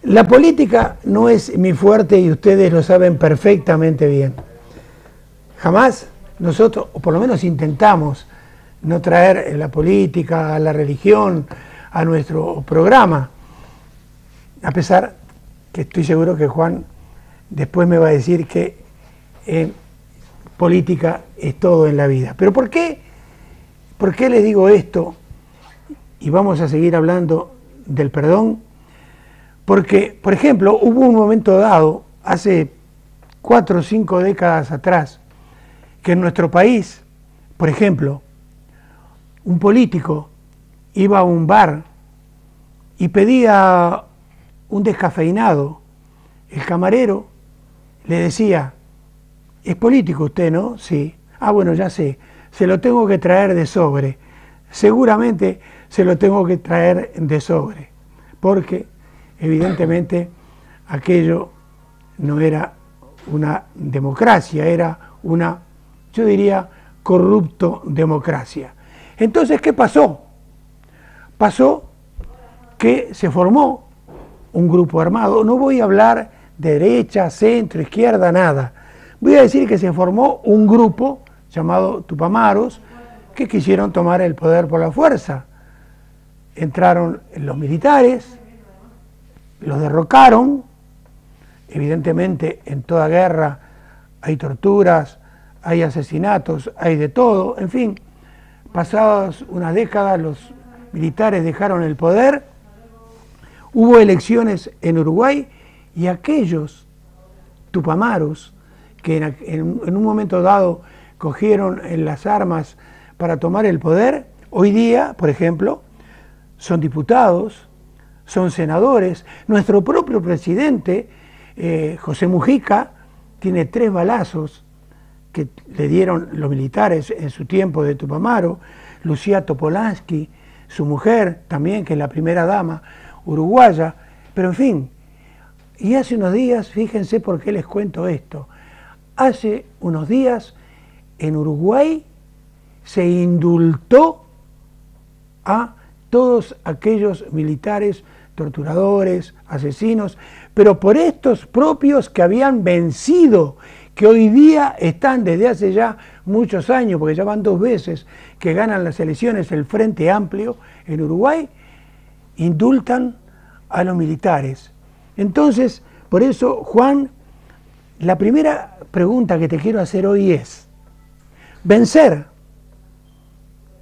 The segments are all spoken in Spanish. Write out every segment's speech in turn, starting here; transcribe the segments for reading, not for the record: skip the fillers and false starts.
La política no es mi fuerte y ustedes lo saben perfectamente bien. Jamás nosotros, o por lo menos intentamos, no traer la política, la religión a nuestro programa, a pesar que estoy seguro que Juan después me va a decir que política es todo en la vida. Pero ¿por qué les digo esto? Y vamos a seguir hablando del perdón. Porque, por ejemplo, hubo un momento dado, hace 4 o 5 décadas atrás, que en nuestro país, por ejemplo, un político iba a un bar y pedía un descafeinado. El camarero le decía: ¿es político usted, no? Sí. Ah, bueno, ya sé, se lo tengo que traer de sobre. Seguramente se lo tengo que traer de sobre, porque evidentemente aquello no era una democracia, era una, yo diría, corrupto democracia. Entonces, ¿qué pasó? Pasó que se formó un grupo armado. No voy a hablar de derecha, centro, izquierda, nada. Voy a decir que se formó un grupo llamado Tupamaros que quisieron tomar el poder por la fuerza. Entraron los militares, los derrocaron. Evidentemente en toda guerra hay torturas, hay asesinatos, hay de todo, en fin. Pasadas unas décadas los militares dejaron el poder, hubo elecciones en Uruguay y aquellos tupamaros que en un momento dado cogieron en las armas para tomar el poder, hoy día, por ejemplo, son diputados, son senadores. Nuestro propio presidente, José Mujica, tiene 3 balazos que le dieron los militares en su tiempo de Tupamaro. Lucía Topolansky, su mujer también, que es la primera dama uruguaya. Pero en fin, y hace unos días, fíjense por qué les cuento esto, hace unos días en Uruguay se indultó a todos aquellos militares torturadores, asesinos, pero por estos propios que habían vencido, que hoy día están desde hace ya muchos años, porque ya van 2 veces que ganan las elecciones el Frente Amplio en Uruguay, indultan a los militares. Entonces, por eso, Juan, la primera pregunta que te quiero hacer hoy es: vencer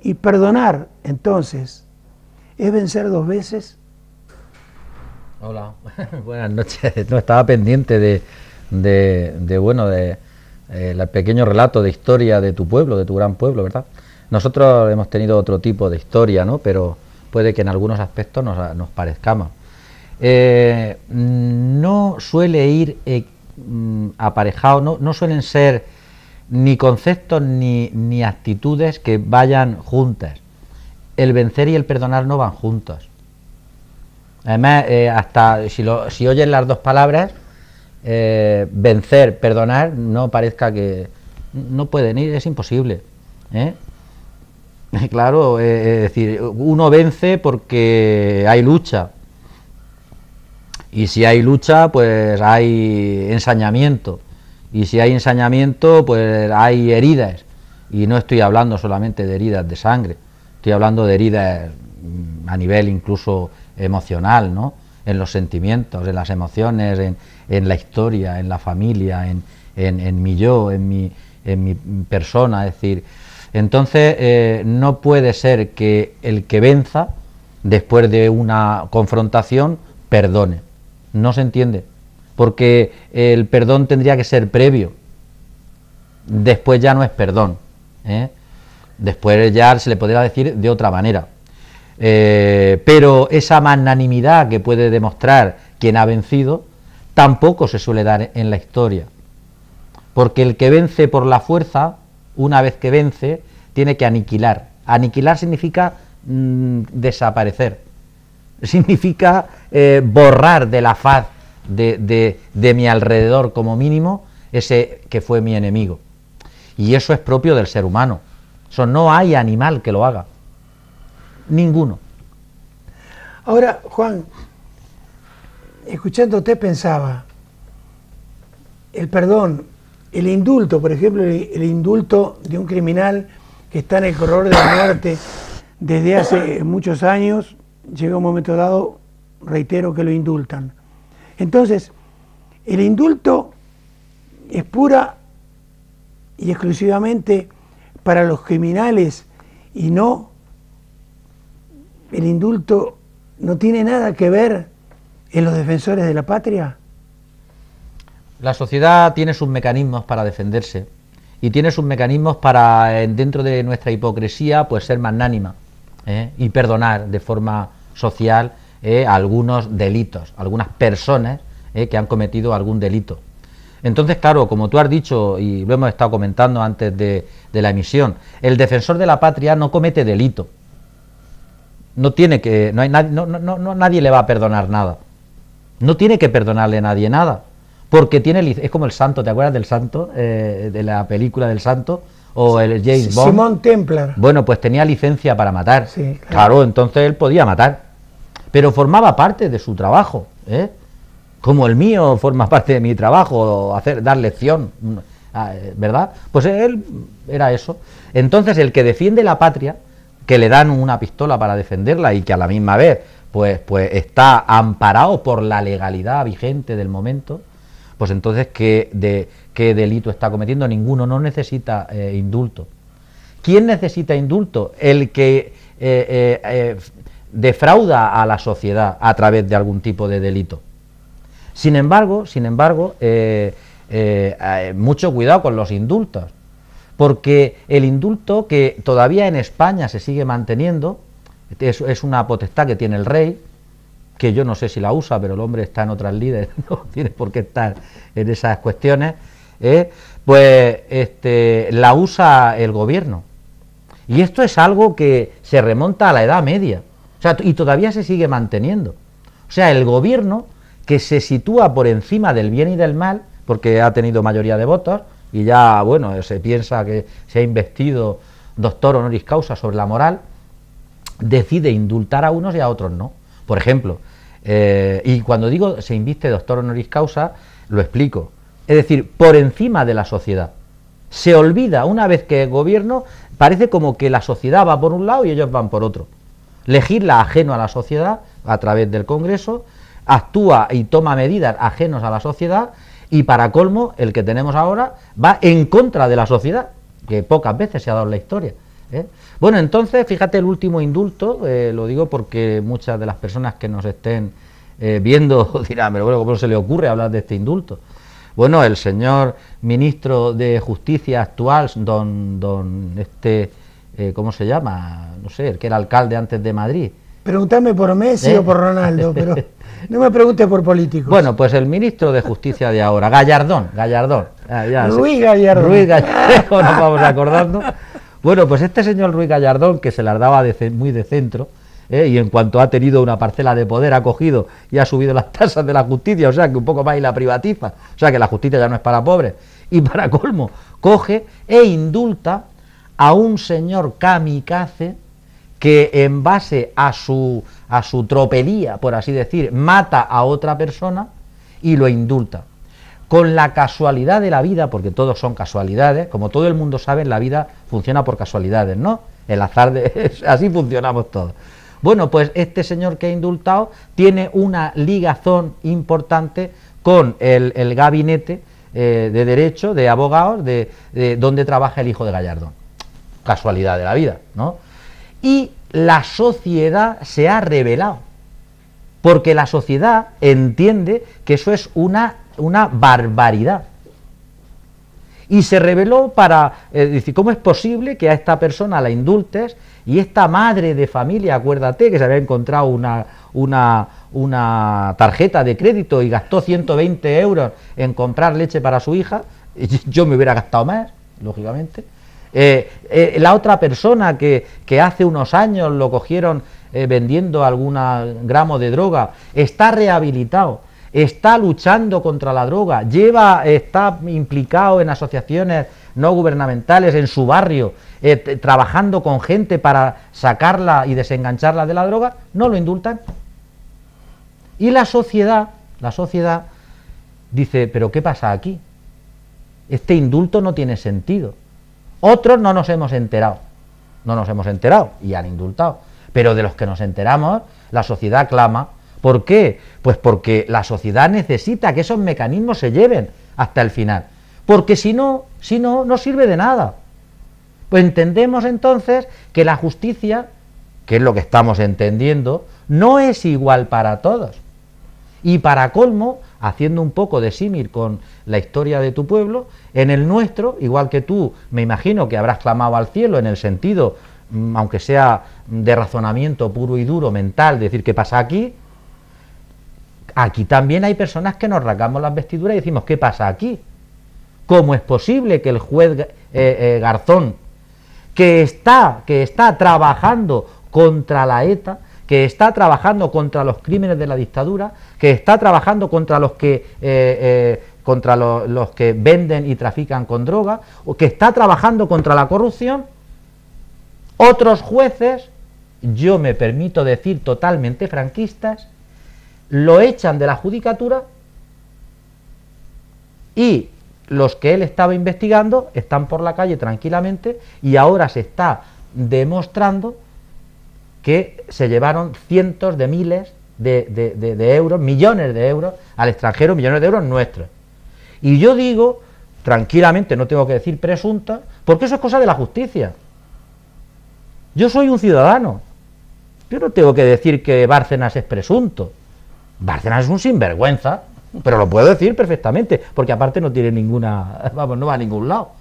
y perdonar, entonces, ¿es vencer 2 veces? Hola, buenas noches. No estaba pendiente el pequeño relato de historia de tu pueblo, de tu gran pueblo, ¿verdad? Nosotros hemos tenido otro tipo de historia, ¿no? Pero puede que en algunos aspectos nos parezcamos. No suele ir aparejado, no suelen ser ni conceptos ni actitudes que vayan juntas. El vencer y el perdonar no van juntos. Además, hasta si oyes las 2 palabras, vencer, perdonar, no parezca que no pueden ir, es imposible, ¿eh? Claro, es decir, uno vence porque hay lucha, y si hay lucha, pues hay ensañamiento, y si hay ensañamiento, pues hay heridas, y no estoy hablando solamente de heridas de sangre, estoy hablando de heridas a nivel incluso emocional, ¿no? En los sentimientos, en las emociones, en la historia, en la familia, en mi yo, en mi persona. Es decir, entonces no puede ser que el que venza después de una confrontación perdone. No se entiende, porque el perdón tendría que ser previo. Después ya no es perdón, ¿eh? Después ya se le podría decir de otra manera. Pero esa magnanimidad que puede demostrar quien ha vencido tampoco se suele dar en la historia, porque el que vence por la fuerza, una vez que vence, tiene que aniquilar. Aniquilar significa desaparecer, significa borrar de la faz de mi alrededor, como mínimo, ese que fue mi enemigo. Y eso es propio del ser humano. Eso no hay animal que lo haga. Ninguno. Ahora, Juan, escuchándote pensaba, el perdón, el indulto, por ejemplo, el indulto de un criminal que está en el corredor de la muerte desde hace muchos años, llega un momento dado, reitero, que lo indultan. Entonces, el indulto es pura y exclusivamente para los criminales y no, el indulto no tiene nada que ver en los defensores de la patria. La sociedad tiene sus mecanismos para defenderse y tiene sus mecanismos para, dentro de nuestra hipocresía, pues ser magnánima y perdonar de forma social algunos delitos, algunas personas que han cometido algún delito. Entonces, claro, como tú has dicho y lo hemos estado comentando antes de la emisión, el defensor de la patria no comete delito. No tiene que, no hay nadie, nadie le va a perdonar nada. No tiene que perdonarle a nadie nada, porque tiene, es como el santo, ¿te acuerdas del santo? De la película del santo, o el James Bond. Simón Templar. Bueno, pues tenía licencia para matar. Sí, claro, entonces él podía matar, pero formaba parte de su trabajo, como el mío forma parte de mi trabajo, dar lección, ¿verdad? Pues él era eso. Entonces el que defiende la patria, que le dan una pistola para defenderla y que a la misma vez pues está amparado por la legalidad vigente del momento, pues entonces ¿qué delito está cometiendo? Ninguno, no necesita indulto. ¿Quién necesita indulto? El que defrauda a la sociedad a través de algún tipo de delito. Sin embargo, mucho cuidado con los indultos, porque el indulto, que todavía en España se sigue manteniendo, es una potestad que tiene el rey, que yo no sé si la usa, pero el hombre está en otras lides, no tiene por qué estar en esas cuestiones, la usa el gobierno. Y esto es algo que se remonta a la Edad Media, o sea, y todavía se sigue manteniendo. O sea, el gobierno, que se sitúa por encima del bien y del mal, porque ha tenido mayoría de votos, y ya, bueno, se piensa que se ha investido doctor honoris causa sobre la moral, decide indultar a unos y a otros no. Por ejemplo, y cuando digo se inviste doctor honoris causa, lo explico. Es decir, por encima de la sociedad. Se olvida, una vez que el gobierno, parece como que la sociedad va por un lado y ellos van por otro. Legisla ajeno a la sociedad a través del Congreso, actúa y toma medidas ajenos a la sociedad, y para colmo, el que tenemos ahora va en contra de la sociedad, que pocas veces se ha dado en la historia. Bueno, entonces, fíjate el último indulto, lo digo porque muchas de las personas que nos estén viendo dirán, pero bueno, ¿cómo se le ocurre hablar de este indulto? Bueno, el señor ministro de Justicia actual, ¿cómo se llama? No sé, el que era alcalde antes de Madrid. Preguntadme por Messi o por Ronaldo, pero no me pregunte por políticos. Bueno, pues el ministro de Justicia de ahora, Gallardón. Ruiz Gallardón. Nos vamos acordando. Bueno, pues este señor Ruiz Gallardón, que se las daba muy de centro, y en cuanto ha tenido una parcela de poder, ha cogido y ha subido las tasas de la justicia, o sea que un poco más y la privatiza, o sea que la justicia ya no es para pobres, y para colmo, coge e indulta a un señor kamikaze que en base a su tropelía, por así decir, mata a otra persona y lo indulta. Con la casualidad de la vida, porque todos son casualidades, como todo el mundo sabe, la vida funciona por casualidades, ¿no? El azar, así funcionamos todos. Bueno, pues este señor que ha indultado tiene una ligazón importante con el gabinete de derecho, de abogados, de donde trabaja el hijo de Gallardón. Casualidad de la vida, ¿no? Y la sociedad se ha rebelado, porque la sociedad entiende que eso es una barbaridad. Y se rebeló para decir, ¿cómo es posible que a esta persona la indultes y esta madre de familia, acuérdate que se había encontrado una tarjeta de crédito y gastó 120 euros en comprar leche para su hija? Yo me hubiera gastado más, lógicamente. La otra persona que hace unos años lo cogieron vendiendo algún gramo de droga, está rehabilitado, está luchando contra la droga, está implicado en asociaciones no gubernamentales en su barrio, trabajando con gente para sacarla y desengancharla de la droga, no lo indultan. Y la sociedad la sociedad dice, pero ¿qué pasa aquí? Este indulto no tiene sentido. Otros no nos hemos enterado, y han indultado, pero de los que nos enteramos, la sociedad clama. ¿Por qué? Pues porque la sociedad necesita que esos mecanismos se lleven hasta el final, porque si no, no sirve de nada. Pues entendemos entonces que la justicia, que es lo que estamos entendiendo, no es igual para todos. Y para colmo, haciendo un poco de símil con la historia de tu pueblo, en el nuestro, igual que tú, me imagino que habrás clamado al cielo en el sentido, aunque sea de razonamiento puro y duro, mental, decir qué pasa aquí, aquí también hay personas que nos rasgamos las vestiduras y decimos, ¿qué pasa aquí? ¿Cómo es posible que el juez Garzón, que está trabajando contra la ETA, que está trabajando contra los crímenes de la dictadura, que está trabajando contra los que los que venden y trafican con droga, o que está trabajando contra la corrupción, otros jueces, yo me permito decir totalmente franquistas, lo echan de la judicatura y los que él estaba investigando están por la calle tranquilamente y ahora se está demostrando que se llevaron cientos de miles de euros, millones de euros al extranjero, millones de euros nuestros. Y yo digo, tranquilamente, no tengo que decir presunta, porque eso es cosa de la justicia. Yo soy un ciudadano, yo no tengo que decir que Bárcenas es presunto. Bárcenas es un sinvergüenza, pero lo puedo decir perfectamente, porque aparte no tiene ninguna, vamos, no va a ningún lado.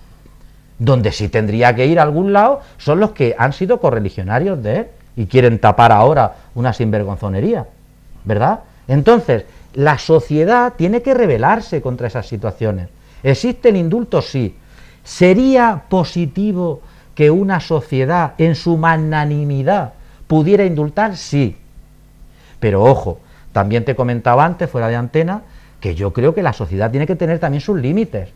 Donde sí tendría que ir a algún lado son los que han sido correligionarios de él y quieren tapar ahora una sinvergonzonería, ¿verdad? Entonces, la sociedad tiene que rebelarse contra esas situaciones. ¿Existen indultos? Sí. ¿Sería positivo que una sociedad en su magnanimidad pudiera indultar? Sí. Pero ojo, también te comentaba antes, fuera de antena, que yo creo que la sociedad tiene que tener también sus límites.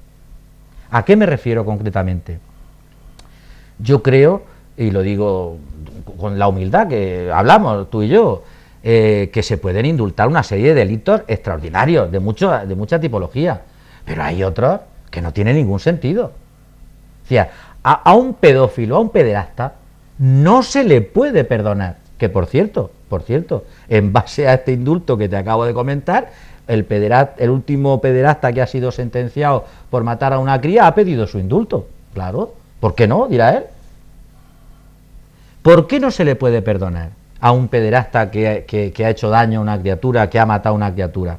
¿A qué me refiero concretamente? Yo creo, y lo digo con la humildad que hablamos tú y yo, que se pueden indultar una serie de delitos extraordinarios, de mucha tipología, pero hay otros que no tienen ningún sentido. O sea, a un pedófilo, a un pederasta, no se le puede perdonar, que por cierto, en base a este indulto que te acabo de comentar, el último pederasta que ha sido sentenciado por matar a una cría ha pedido su indulto. Claro, ¿por qué no? Dirá él. ¿Por qué no se le puede perdonar a un pederasta que ha hecho daño a una criatura, que ha matado a una criatura?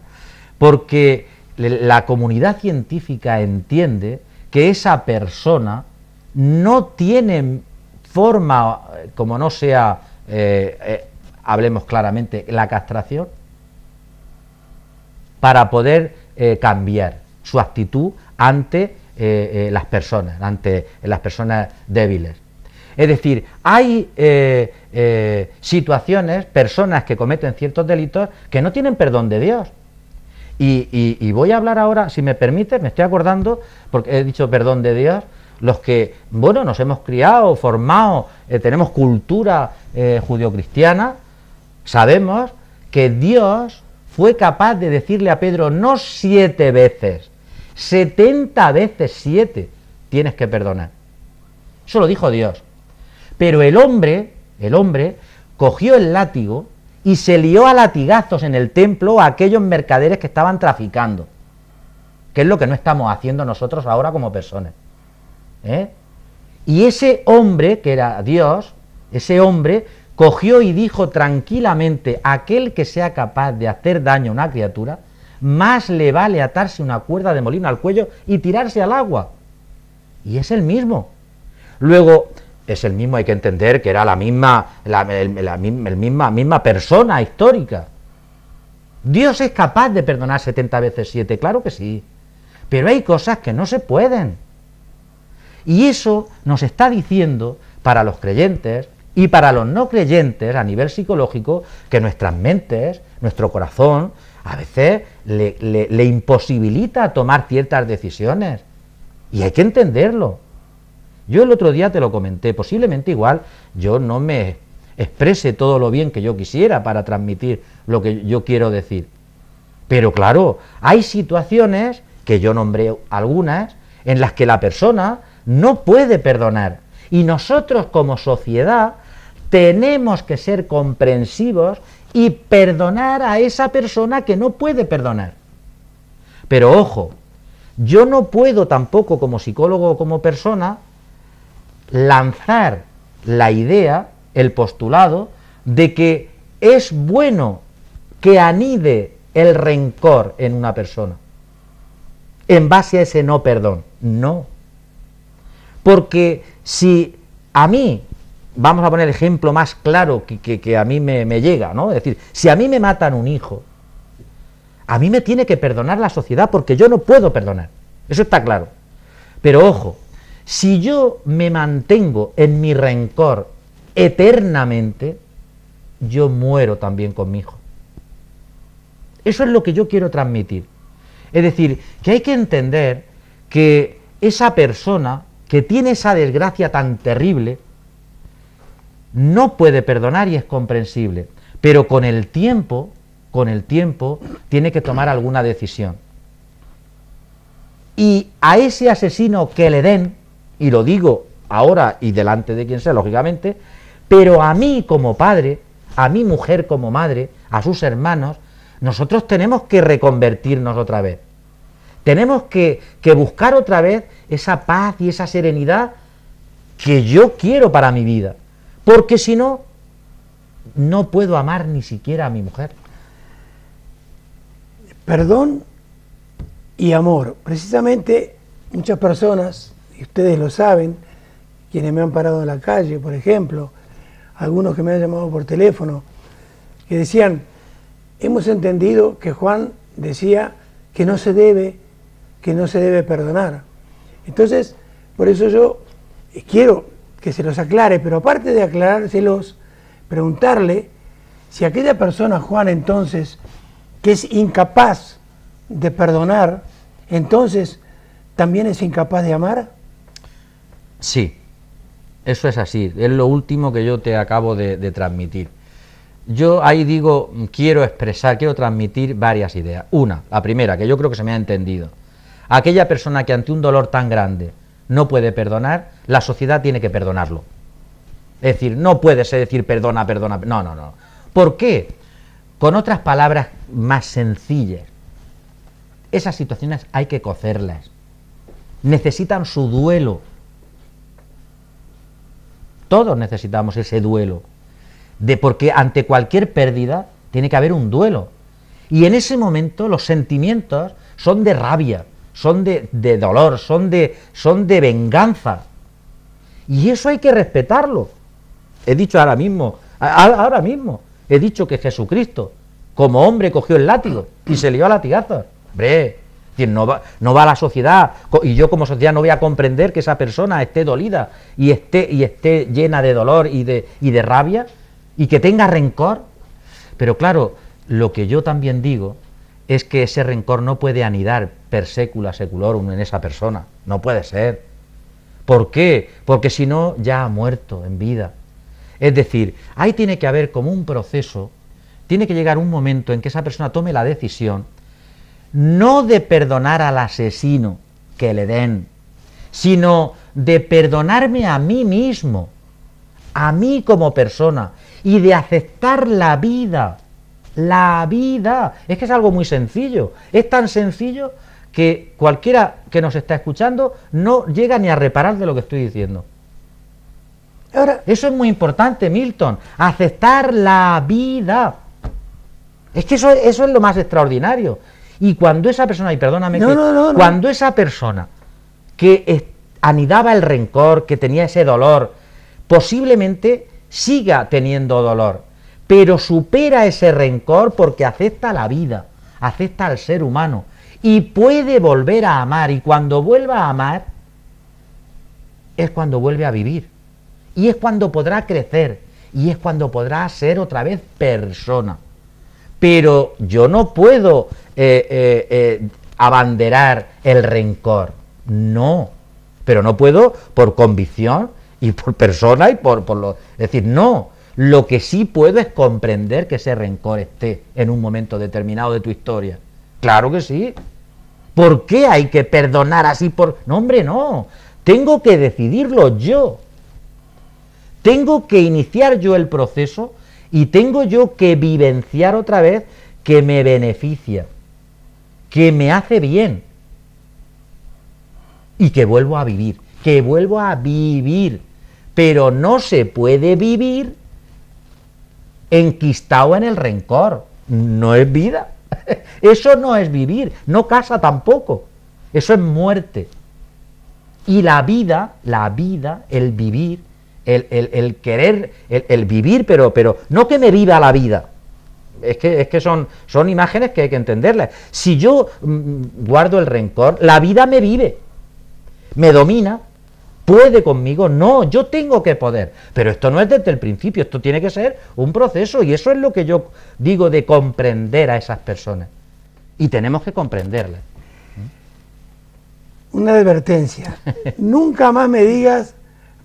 Porque la comunidad científica entiende que esa persona no tiene forma, como no sea, hablemos claramente, la castración, para poder cambiar su actitud ante las personas débiles. Es decir, hay situaciones, personas que cometen ciertos delitos que no tienen perdón de Dios. Y voy a hablar ahora, si me permite, me estoy acordando, porque he dicho perdón de Dios, los que, bueno, nos hemos criado, formado, tenemos cultura judeocristiana, sabemos que Dios fue capaz de decirle a Pedro no 7 veces, 70 veces 7 tienes que perdonar. Eso lo dijo Dios. Pero el hombre cogió el látigo y se lió a latigazos en el templo a aquellos mercaderes que estaban traficando, que es lo que no estamos haciendo nosotros ahora como personas. Y ese hombre, que era Dios, ese hombre cogió y dijo tranquilamente, aquel que sea capaz de hacer daño a una criatura, más le vale atarse una cuerda de molino al cuello y tirarse al agua. Y es el mismo. Luego, es el mismo, hay que entender que era la misma persona histórica. ¿Dios es capaz de perdonar 70 veces 7? Claro que sí. Pero hay cosas que no se pueden. Y eso nos está diciendo, para los creyentes y para los no creyentes, a nivel psicológico, que nuestras mentes, nuestro corazón, a veces le imposibilita tomar ciertas decisiones. Y hay que entenderlo. Yo el otro día te lo comenté, posiblemente igual yo no me exprese todo lo bien que yo quisiera para transmitir lo que yo quiero decir. Pero claro, hay situaciones, que yo nombré algunas, en las que la persona no puede perdonar. Y nosotros como sociedad tenemos que ser comprensivos y perdonar a esa persona que no puede perdonar. Pero ojo, yo no puedo tampoco como psicólogo o como persona lanzar la idea, el postulado, de que es bueno que anide el rencor en una persona en base a ese no perdón. No. Porque si a mí, vamos a poner el ejemplo más claro que a mí me llega, ¿no? Es decir, si a mí me matan un hijo, a mí me tiene que perdonar la sociedad porque yo no puedo perdonar. Eso está claro. Pero ojo, si yo me mantengo en mi rencor eternamente, yo muero también con mi hijo. Eso es lo que yo quiero transmitir. Es decir, que hay que entender que esa persona que tiene esa desgracia tan terrible no puede perdonar y es comprensible, pero con el tiempo tiene que tomar alguna decisión. Y a ese asesino que le den, y lo digo ahora y delante de quien sea, lógicamente, pero a mí como padre, a mi mujer como madre, a sus hermanos, nosotros tenemos que reconvertirnos otra vez. Tenemos que buscar otra vez esa paz y esa serenidad que yo quiero para mi vida. Porque si no, no puedo amar ni siquiera a mi mujer. Perdón y amor. Precisamente muchas personas, y ustedes lo saben, quienes me han parado en la calle, por ejemplo, algunos que me han llamado por teléfono, que decían, hemos entendido que Juan decía que no se debe perdonar. Entonces, por eso yo quiero que se los aclare, pero aparte de aclarárselos, preguntarle si aquella persona, Juan, entonces, que es incapaz de perdonar, entonces, ¿también es incapaz de amar? Sí, eso es así, es lo último que yo te acabo de transmitir. Yo ahí digo, quiero transmitir varias ideas. Una, la primera, que yo creo que se me ha entendido. Aquella persona que ante un dolor tan grande no puede perdonar, la sociedad tiene que perdonarlo. Es decir, no puede ser decir perdona, perdona, no. ¿Por qué? Con otras palabras más sencillas, esas situaciones hay que cocerlas. Necesitan su duelo. Todos necesitamos ese duelo. Porque ante cualquier pérdida tiene que haber un duelo. Y en ese momento los sentimientos son de rabia, son de dolor, son de venganza. Y eso hay que respetarlo. He dicho ahora mismo, he dicho que Jesucristo, como hombre, cogió el látigo y se lió a latigazos. Hombre, no va a la sociedad, y yo como sociedad no voy a comprender que esa persona esté dolida y esté llena de dolor y de rabia, y que tenga rencor. Pero claro, lo que yo también digo es que ese rencor no puede anidar per secula seculorum en esa persona. No puede ser. ¿Por qué? Porque si no, ya ha muerto en vida. Es decir, ahí tiene que haber como un proceso, tiene que llegar un momento en que esa persona tome la decisión, no de perdonar al asesino que le den, sino de perdonarme a mí mismo, a mí como persona, y de aceptar la vida. La vida. Es que es algo muy sencillo. Es tan sencillo que cualquiera que nos está escuchando no llega ni a reparar de lo que estoy diciendo. Ahora, eso es muy importante, Milton. Aceptar la vida. Es que eso es lo más extraordinario. Y cuando esa persona, y perdóname, cuando esa persona que anidaba el rencor, que tenía ese dolor, posiblemente siga teniendo dolor, pero supera ese rencor porque acepta la vida, acepta al ser humano y puede volver a amar, y cuando vuelva a amar es cuando vuelve a vivir, y es cuando podrá crecer, y es cuando podrá ser otra vez persona. Pero yo no puedo abanderar el rencor, no, pero no puedo por convicción y por persona y por lo... Es decir, no, lo que sí puedo es comprender que ese rencor esté en un momento determinado de tu historia. Claro que sí. ¿Por qué hay que perdonar así por...? No, hombre, no. Tengo que decidirlo yo. Tengo que iniciar yo el proceso y tengo yo que vivenciar otra vez que me beneficia, que me hace bien y que vuelvo a vivir, pero no se puede vivir enquistado en el rencor, no es vida, eso no es vivir, no casa tampoco, eso es muerte. Y la vida, el vivir, el querer, el vivir, pero no que me viva la vida. Es que son imágenes que hay que entenderlas. Si yo guardo el rencor, la vida me vive, me domina, puede conmigo. No, yo tengo que poder. Pero esto no es desde el principio, esto tiene que ser un proceso, y eso es lo que yo digo de comprender a esas personas. Y tenemos que comprenderlas. Una advertencia. Nunca más me digas,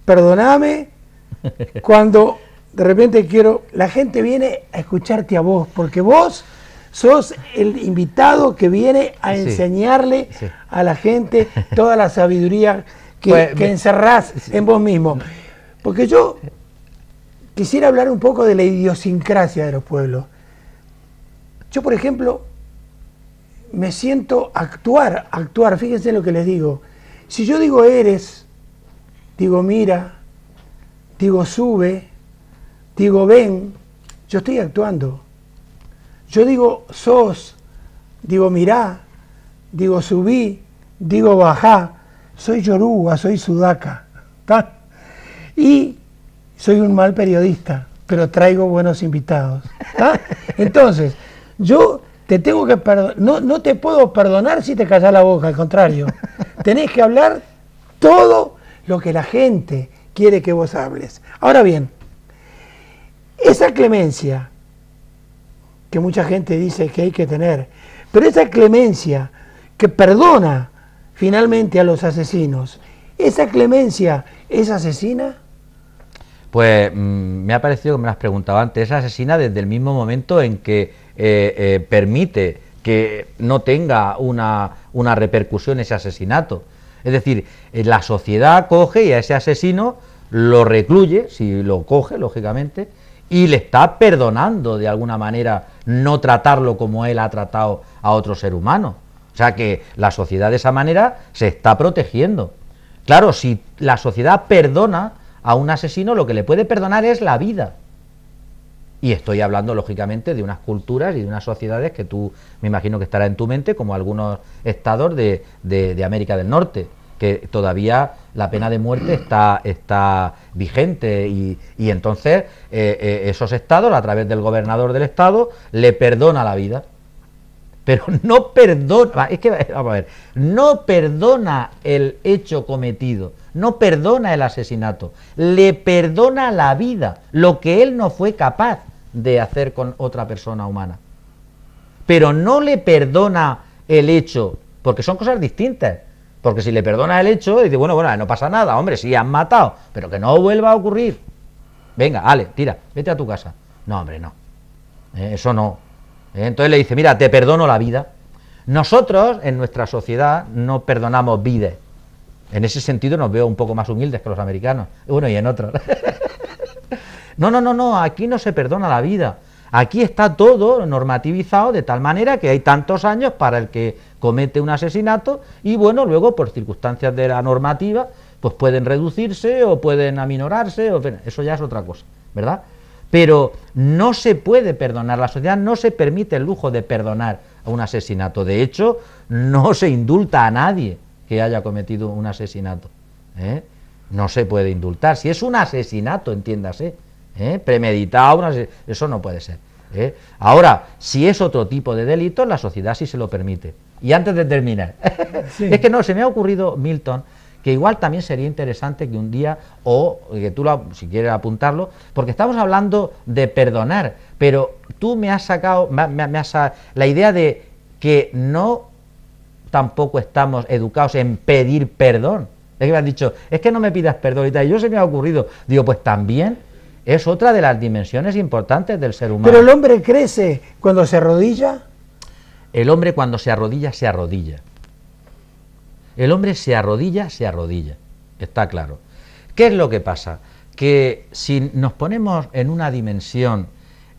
perdóname, cuando de repente la gente viene a escucharte a vos, porque vos sos el invitado que viene a enseñarle a la gente toda la sabiduría que encerrás en vos mismo. Porque yo quisiera hablar un poco de la idiosincrasia de los pueblos. Yo, por ejemplo, me siento actuar, fíjense lo que les digo. Si yo digo eres, digo mira, digo sube, digo ven, yo estoy actuando. Yo digo sos, digo mirá, digo subí, digo bajá, soy yoruba, soy sudaca, ¿tá? Y soy un mal periodista, pero traigo buenos invitados, ¿tá? Entonces, yo te tengo que perdonar, no te puedo perdonar si te callas la boca, al contrario. Tenés que hablar todo lo que la gente quiere que vos hables. Ahora bien, esa clemencia que mucha gente dice que hay que tener, pero esa clemencia que perdona finalmente a los asesinos, ¿esa clemencia es asesina? Pues me ha parecido que me lo has preguntado antes, es asesina desde el mismo momento en que permite que no tenga una repercusión ese asesinato. Es decir, la sociedad coge y a ese asesino lo recluye, si lo coge, lógicamente, y le está perdonando de alguna manera no tratarlo como él ha tratado a otro ser humano. O sea que la sociedad de esa manera se está protegiendo. Claro, si la sociedad perdona a un asesino, lo que le puede perdonar es la vida. Y estoy hablando, lógicamente, de unas culturas y de unas sociedades que tú, me imagino que estará en tu mente, como algunos estados de América del Norte, que todavía la pena de muerte está vigente y entonces esos estados, a través del gobernador del estado, le perdona la vida. Pero no perdona, es que, vamos a ver, no perdona el hecho cometido, no perdona el asesinato, le perdona la vida, lo que él no fue capaz de hacer con otra persona humana. Pero no le perdona el hecho, porque son cosas distintas. Porque si le perdona el hecho, dice, bueno, no pasa nada, hombre, sí, han matado, pero que no vuelva a ocurrir. Venga, Ale, tira, vete a tu casa. No, hombre, no. Eso no. Entonces le dice, mira, te perdono la vida. Nosotros, en nuestra sociedad, no perdonamos vidas. En ese sentido nos veo un poco más humildes que los americanos. Bueno, y en otros. No, aquí no se perdona la vida. Aquí está todo normativizado de tal manera que hay tantos años para el que comete un asesinato y bueno, luego por circunstancias de la normativa, pues pueden reducirse o pueden aminorarse, eso ya es otra cosa, ¿verdad? Pero no se puede perdonar, la sociedad no se permite el lujo de perdonar a un asesinato. De hecho, no se indulta a nadie que haya cometido un asesinato. No se puede indultar. Si es un asesinato, entiéndase, premeditado, eso no puede ser. Ahora, si es otro tipo de delito, la sociedad sí se lo permite. Y antes de terminar, sí. Es que no, se me ha ocurrido, Milton, que igual también sería interesante que un día, o que tú, si quieres apuntarlo, porque estamos hablando de perdonar, pero tú me has sacado la idea de que no tampoco estamos educados en pedir perdón. Es que me has dicho, es que no me pidas perdón y tal, y yo se me ha ocurrido, digo, pues también es otra de las dimensiones importantes del ser humano. Pero el hombre crece cuando se arrodilla. El hombre cuando se arrodilla, se arrodilla. El hombre se arrodilla, está claro. ¿Qué es lo que pasa? Que si nos ponemos en una dimensión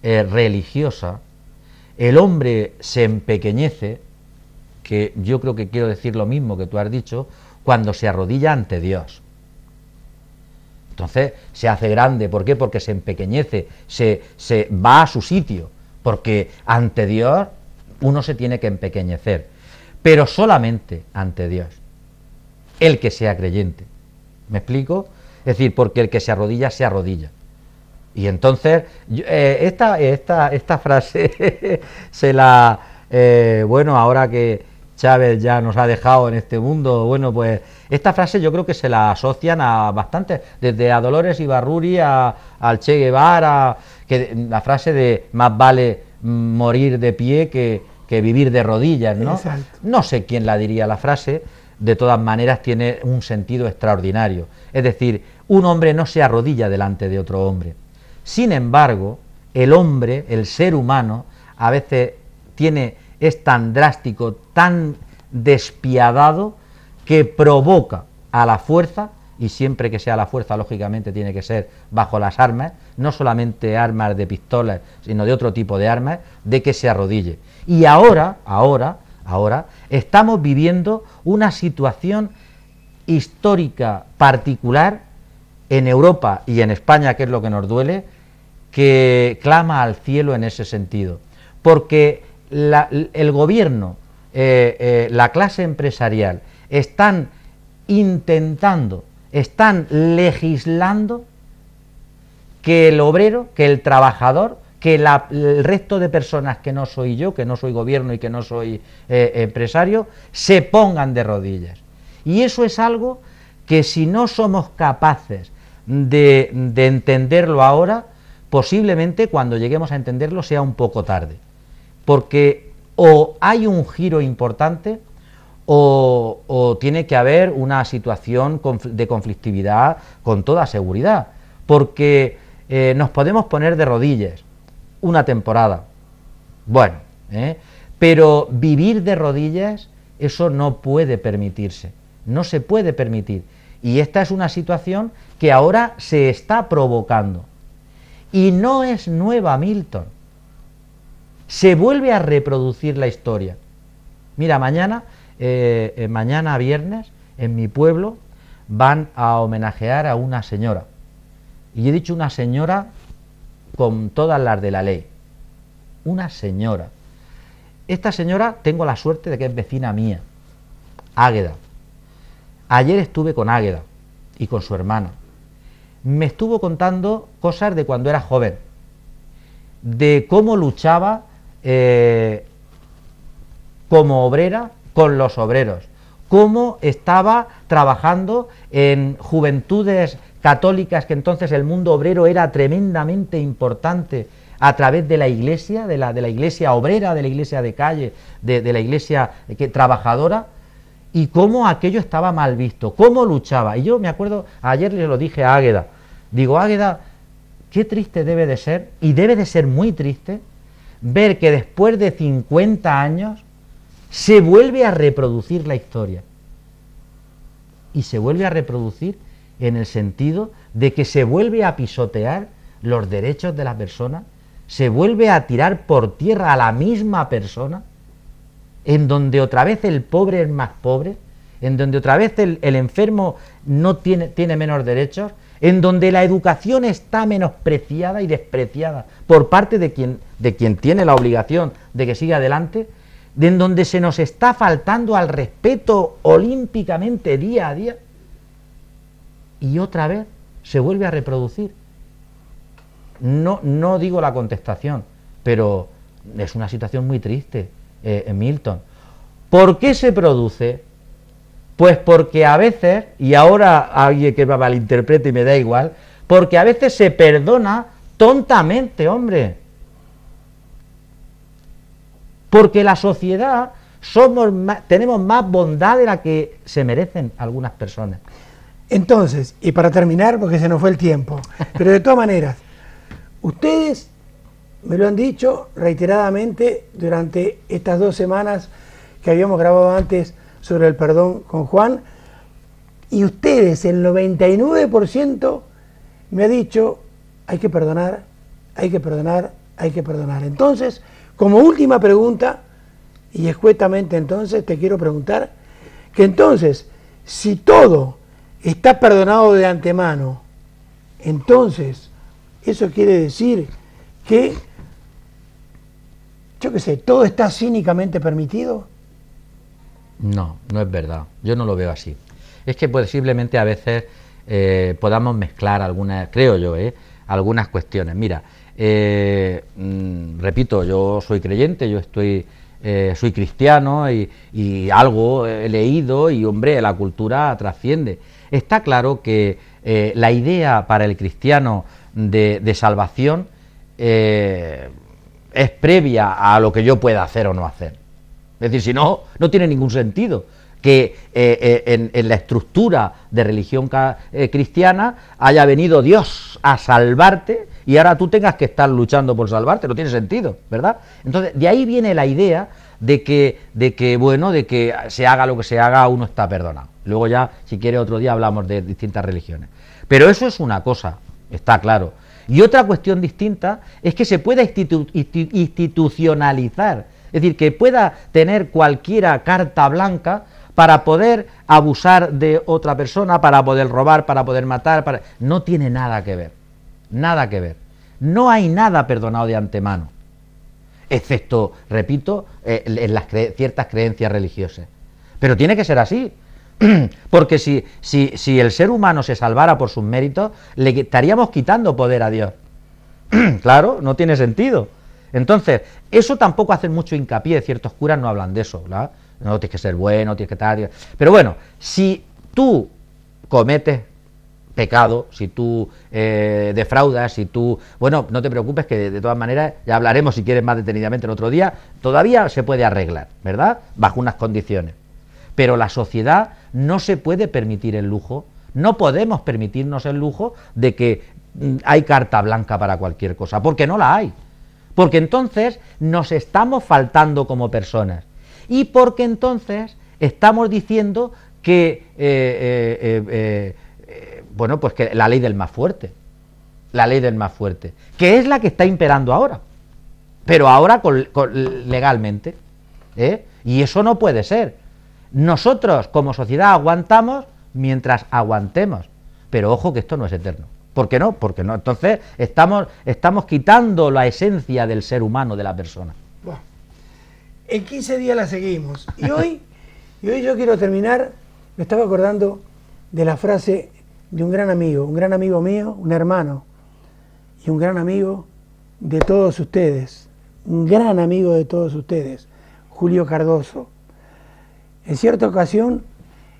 religiosa, el hombre se empequeñece, que yo creo que quiero decir lo mismo que tú has dicho, cuando se arrodilla ante Dios. Entonces se hace grande, ¿por qué? Porque se empequeñece, se va a su sitio, porque ante Dios uno se tiene que empequeñecer, pero solamente ante Dios, el que sea creyente. ¿Me explico? Es decir, porque el que se arrodilla, se arrodilla. Y entonces, esta frase se la... bueno, ahora que Chávez ya nos ha dejado en este mundo, bueno, pues esta frase yo creo que se la asocian a bastantes, desde a Dolores Ibarruri al Che Guevara, que la frase de más vale morir de pie que vivir de rodillas, ¿no? Exacto. No sé quién la diría la frase, de todas maneras tiene un sentido extraordinario. Es decir, un hombre no se arrodilla delante de otro hombre. Sin embargo, el hombre, el ser humano, a veces es tan drástico, tan despiadado, que provoca a la fuerza, y siempre que sea la fuerza, lógicamente, tiene que ser bajo las armas, no solamente armas de pistolas, sino de otro tipo de armas, de que se arrodille. Y ahora, estamos viviendo una situación histórica particular en Europa y en España, que es lo que nos duele, que clama al cielo en ese sentido. Porque el gobierno, la clase empresarial, están intentando, están legislando que el obrero, que el trabajador, que el resto de personas que no soy yo, que no soy gobierno y que no soy empresario, se pongan de rodillas. Y eso es algo que si no somos capaces de entenderlo ahora, posiblemente cuando lleguemos a entenderlo sea un poco tarde. Porque o hay un giro importante o tiene que haber una situación de conflictividad con toda seguridad. Porque nos podemos poner de rodillas una temporada, bueno, pero vivir de rodillas, eso no puede permitirse, no se puede permitir. Y esta es una situación que ahora se está provocando. Y no es nueva, Milton. Se vuelve a reproducir la historia. Mira, mañana viernes, en mi pueblo, van a homenajear a una señora. Y he dicho una señora con todas las de la ley. Una señora. Esta señora tengo la suerte de que es vecina mía, Águeda. Ayer estuve con Águeda y con su hermana. Me estuvo contando cosas de cuando era joven, de cómo luchaba como obrera con los obreros, cómo estaba trabajando en juventudes católicas, que entonces el mundo obrero era tremendamente importante a través de la iglesia, de la iglesia obrera, de la iglesia de calle, de la iglesia trabajadora, y cómo aquello estaba mal visto, cómo luchaba. Y yo me acuerdo, ayer le lo dije a Águeda, digo, Águeda, qué triste debe de ser, y debe de ser muy triste, ver que después de 50 años se vuelve a reproducir la historia. Y se vuelve a reproducir en el sentido de que se vuelve a pisotear los derechos de la persona, se vuelve a tirar por tierra a la misma persona, en donde otra vez el pobre es más pobre, en donde otra vez el enfermo no tiene menos derechos, en donde la educación está menospreciada y despreciada por parte de quien tiene la obligación de que siga adelante, en donde se nos está faltando al respeto olímpicamente día a día, y otra vez se vuelve a reproducir. No digo la contestación, pero es una situación muy triste, Milton. ¿Por qué se produce? Pues porque a veces, y ahora alguien que me malinterprete y me da igual, porque a veces se perdona tontamente, hombre. Porque la sociedad tenemos más bondad de la que se merecen algunas personas. Entonces, y para terminar, porque se nos fue el tiempo, pero de todas maneras, ustedes me lo han dicho reiteradamente durante estas 2 semanas que habíamos grabado antes sobre el perdón con Juan, y ustedes, el 99%, me ha dicho, hay que perdonar, hay que perdonar, hay que perdonar. Entonces, como última pregunta, y escuetamente entonces, te quiero preguntar, que entonces, si todo está perdonado de antemano, entonces, eso quiere decir que, yo qué sé, todo está cínicamente permitido. No, no es verdad. Yo no lo veo así. Es que posiblemente a veces podamos mezclar algunas, creo yo, algunas cuestiones. Mira, repito, yo soy creyente, yo soy cristiano y algo he leído y, hombre, la cultura trasciende. Está claro que la idea para el cristiano de salvación es previa a lo que yo pueda hacer o no hacer. Es decir, si no, no tiene ningún sentido que en la estructura de religión cristiana haya venido Dios a salvarte y ahora tú tengas que estar luchando por salvarte. No tiene sentido, ¿verdad? Entonces, de ahí viene la idea de que se haga lo que se haga, uno está perdonado. Luego ya, si quiere, otro día hablamos de distintas religiones. Pero eso es una cosa, está claro. Y otra cuestión distinta es que se pueda institucionalizar, es decir, que pueda tener cualquiera carta blanca para poder abusar de otra persona, para poder robar, para poder matar, no tiene nada que ver, nada que ver. No hay nada perdonado de antemano, excepto, repito, en las ciertas creencias religiosas. Pero tiene que ser así, porque si el ser humano se salvara por sus méritos, le estaríamos quitando poder a Dios. Claro, no tiene sentido. Entonces, eso tampoco hace mucho hincapié, ciertos curas no hablan de eso, ¿verdad? No tienes que ser bueno, tienes que estar... Pero bueno, si tú cometes pecado, si tú defraudas, si tú... Bueno, no te preocupes que de todas maneras, ya hablaremos si quieres más detenidamente el otro día, todavía se puede arreglar, ¿verdad? Bajo unas condiciones. Pero la sociedad no se puede permitir el lujo, no podemos permitirnos el lujo de que hay carta blanca para cualquier cosa, porque no la hay. Porque entonces nos estamos faltando como personas y porque entonces estamos diciendo que bueno, pues que la ley del más fuerte, que es la que está imperando ahora, pero ahora legalmente, y eso no puede ser. Nosotros como sociedad aguantamos mientras aguantemos, pero ojo que esto no es eterno. ¿Por qué no? Porque no. Entonces estamos quitando la esencia del ser humano, de la persona. Bueno, en 15 días la seguimos. Y hoy yo quiero terminar, me estaba acordando de la frase de un gran amigo mío, un hermano, y un gran amigo de todos ustedes, un gran amigo de todos ustedes, Julio Cardoso. En cierta ocasión,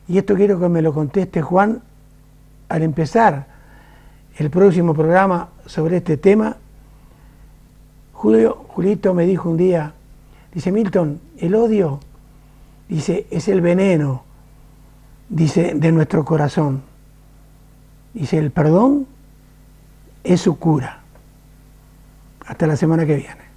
y esto quiero que me lo conteste Juan, al empezar el próximo programa sobre este tema, Julito me dijo un día, dice, Milton, el odio, dice, es el veneno, dice, de nuestro corazón. Dice, el perdón es su cura. Hasta la semana que viene.